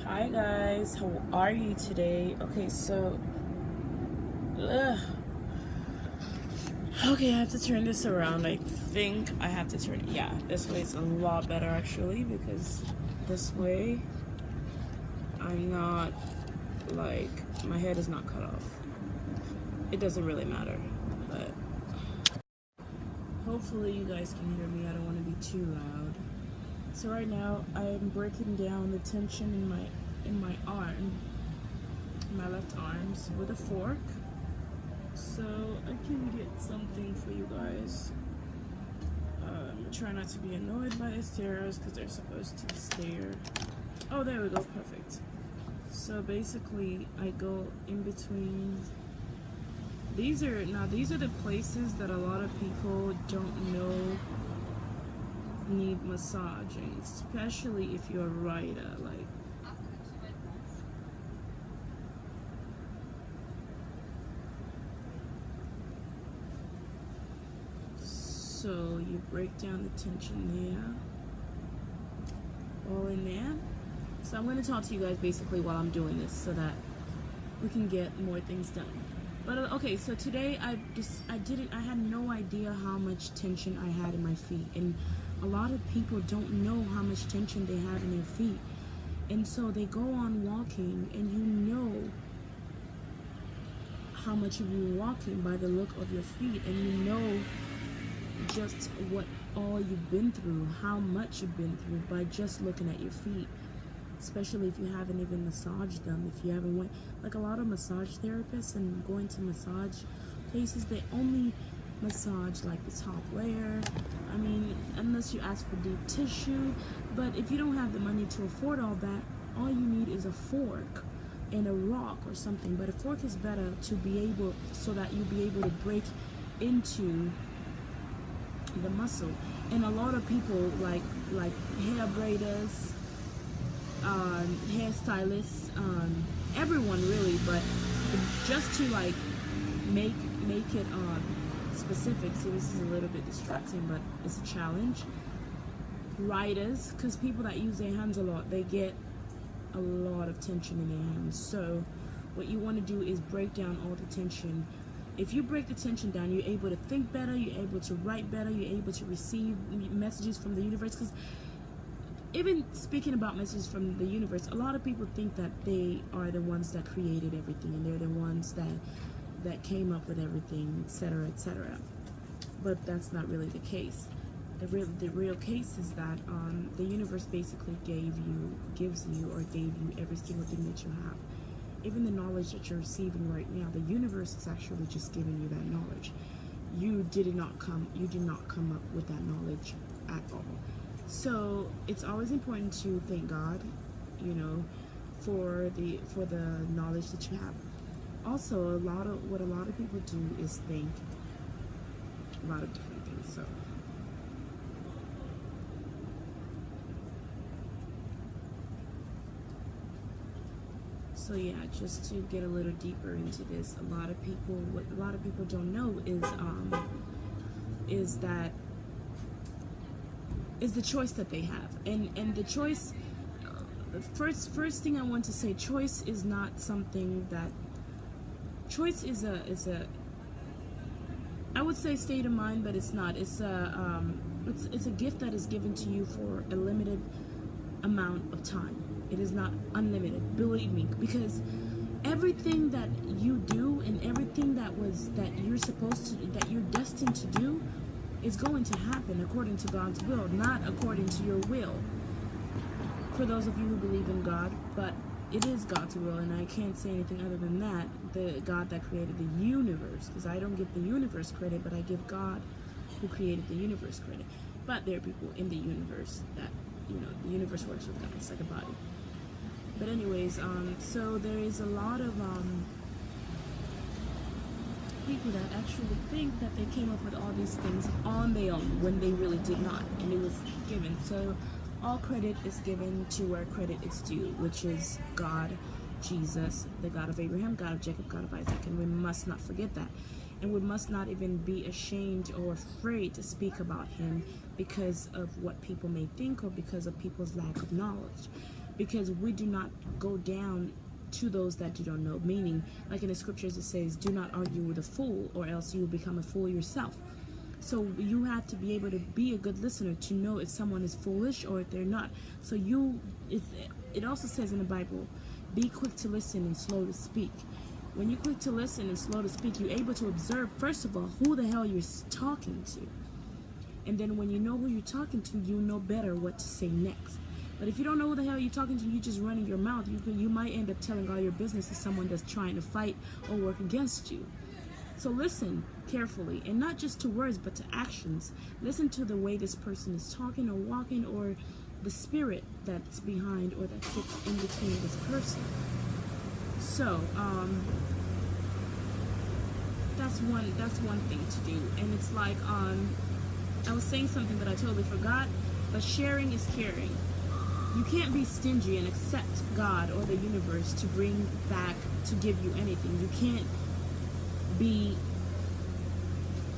Hi guys, how are you today? Okay, so okay, I have to turn this around. I think I have to turn it. Yeah, this way is a lot better actually, because this way I'm not, like, my head is not cut off. It doesn't really matter, but hopefully you guys can hear me. I don't want to be too loud. So right now I'm breaking down the tension in my arm, my left arms, with a fork, so I can get something for you guys. Try not to be annoyed by the stairs because they're supposed to stare. Oh, there we go, perfect. So basically I go in between. These are the places that a lot of people don't know need massaging, especially if you're a writer. Like, so you break down the tension there, all in there. So I'm going to talk to you guys basically while I'm doing this so that we can get more things done. But okay, so today I had no idea how much tension I had in my feet, and a lot of people don't know how much tension they have in their feet, and so they go on walking, and you know how much you've been walking by the look of your feet, and you know just what all you've been through, how much you've been through by just looking at your feet. Especially if you haven't even massaged them, if you haven't went, like a lot of massage therapists and going to massage places, they only massage like the top layer. I mean, unless you ask for deep tissue. But if you don't have the money to afford all that, all you need is a fork and a rock or something. But a fork is better to be able, so that you'll be able to break into the muscle. And a lot of people, like hair braiders, hairstylists, everyone really, but just to like make it specific. See, this is a little bit distracting, but it's a challenge. Writers, because people that use their hands a lot, they get a lot of tension in their hands. So what you want to do is break down all the tension. If you break the tension down, you're able to think better, you're able to write better, you're able to receive messages from the universe. Because even speaking about messages from the universe, a lot of people think that they are the ones that created everything, and they're the ones that came up with everything, etc., etc. But that's not really the case. The real case is that the universe basically gives you or gave you every single thing that you have. Even the knowledge that you're receiving right now, the universe is actually just giving you that knowledge. You did not come up with that knowledge at all. So it's always important to thank God, for the knowledge that you have. Also, what a lot of people do is think a lot of different things. So yeah, just to get a little deeper into this, what a lot of people don't know is that is the choice that they have, and the choice. First thing I want to say, choice is not something that. Choice is a I would say state of mind, but it's not. It's a gift that is given to you for a limited amount of time. It is not unlimited, believe me, because everything that you do and everything that you're destined to do is going to happen according to God's will, not according to your will. For those of you who believe in God, but it is God's will, and I can't say anything other than that. The God that created the universe, because I don't give the universe credit, but I give God, who created the universe, credit. But there are people in the universe that, the universe works with God. It's like a body. But anyways, so there is a lot of people that actually think that they came up with all these things on their own when they really did not, and it was given. So all credit is given to where credit is due, which is God, Jesus, the God of Abraham, God of Jacob, God of Isaac, and we must not forget that. And we must not even be ashamed or afraid to speak about him because of what people may think or because of people's lack of knowledge. because we do not go down to those that do not know. Meaning, like in the scriptures, it says, do not argue with a fool, or else you will become a fool yourself. So you have to be able to be a good listener to know if someone is foolish or if they're not. So it also says in the Bible, be quick to listen and slow to speak. When you're quick to listen and slow to speak, you're able to observe, first of all, who the hell you're talking to. And then when you know who you're talking to, you know better what to say next. But if you don't know who the hell you're talking to, you're just running your mouth, you might end up telling all your business to someone that's trying to fight or work against you. So listen carefully, and not just to words, but to actions. Listen to the way this person is talking or walking, or the spirit that's behind or that sits in between this person. So that's one thing to do. And it's like I was saying something that I totally forgot, but sharing is caring. You can't be stingy and accept God or the universe to bring back, to give you anything. You can't be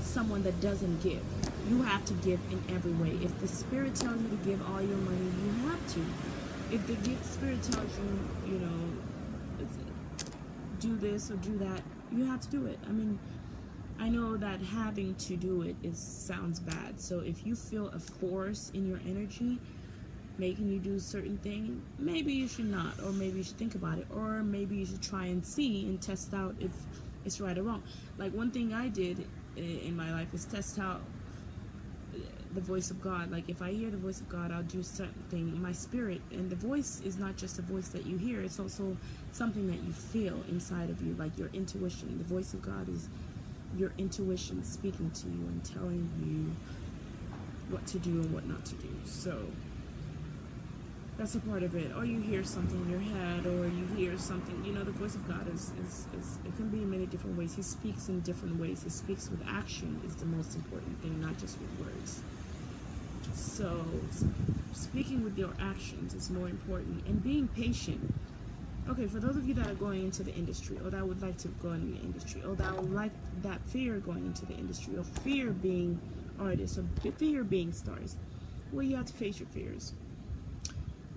someone that doesn't give. You have to give in every way. If the spirit tells you to give all your money, you have to. If the spirit tells you, you know, do this or do that, you have to do it. I mean, I know that having to do it sounds bad. So if you feel a force in your energy making you do a certain thing, maybe you should not, or maybe you should think about it, or maybe you should try and see and test out if it's right or wrong. Like one thing I did in my life is test out the voice of God. Like if I hear the voice of God, I'll do something. My spirit, and the voice is not just a voice that you hear, it's also something that you feel inside of you, like your intuition. The voice of God is your intuition speaking to you and telling you what to do and what not to do. So that's a part of it. Or you hear something in your head, or you hear something, you know, the voice of God is it can be in many different ways. He speaks in different ways. He speaks with action is the most important thing, not just with words. So speaking with your actions is more important, and being patient. Okay, for those of you that are going into the industry, or that would like to go into the industry, or that would like that fear going into the industry, or fear being artists, or fear being stars, well, you have to face your fears.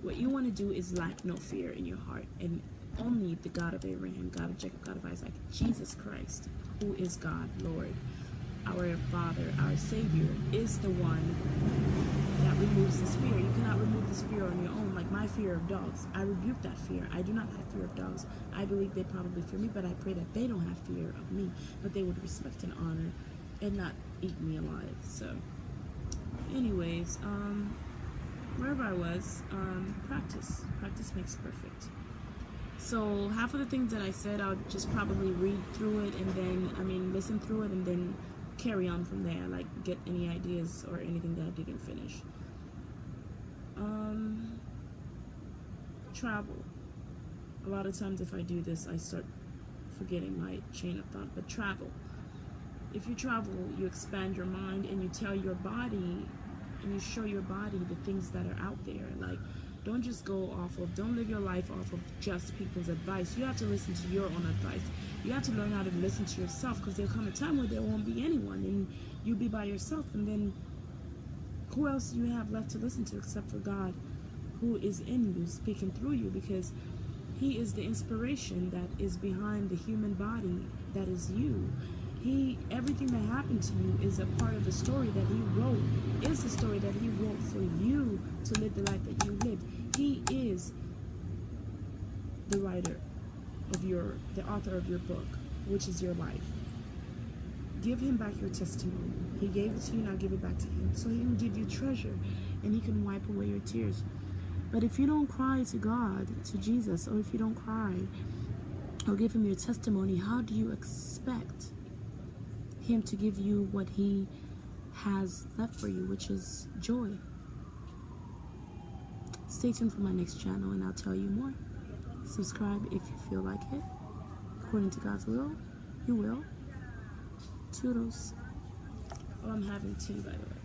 What you want to do is lack no fear in your heart, and only the God of Abraham, God of Jacob, God of Isaac, Jesus Christ, who is God, Lord, our Father, our Savior, is the one that removes this fear. You cannot remove this fear on your own. Like my fear of dogs, I rebuke that fear. I do not have fear of dogs. I believe they probably fear me, but I pray that they don't have fear of me, but they would respect and honor and not eat me alive. So anyways, wherever I was, practice makes perfect. So half of the things that I said, I'll just probably read through it, and then listen through it, and then carry on from there, like get any ideas or anything that I didn't finish. Travel. A lot of times if I do this, I start forgetting my chain of thought. But travel. If you travel, you expand your mind, and you tell your body, and you show your body the things that are out there. Like, don't just go don't live your life off of just people's advice. You have to listen to your own advice. You have to learn how to listen to yourself, because there'll come a time where there won't be anyone, and you'll be by yourself, and then who else do you have left to listen to except for God, who is in you, speaking through you, because He is the inspiration that is behind the human body that is you. Everything that happened to you is a part of the story that He wrote. Is the story that He wrote for you to live the life that you live. He is the writer of the author of your book, which is your life. Give Him back your testimony. He gave it to you, now give it back to Him, so He can give you treasure, and He can wipe away your tears. But if you don't cry to God, to Jesus, or if you don't cry or give Him your testimony, how do you expect Him to give you what He has left for you, which is joy? Stay tuned for my next channel, and I'll tell you more. Subscribe if you feel like it. According to God's will, you will. Toodles. Oh, I'm having tea, by the way.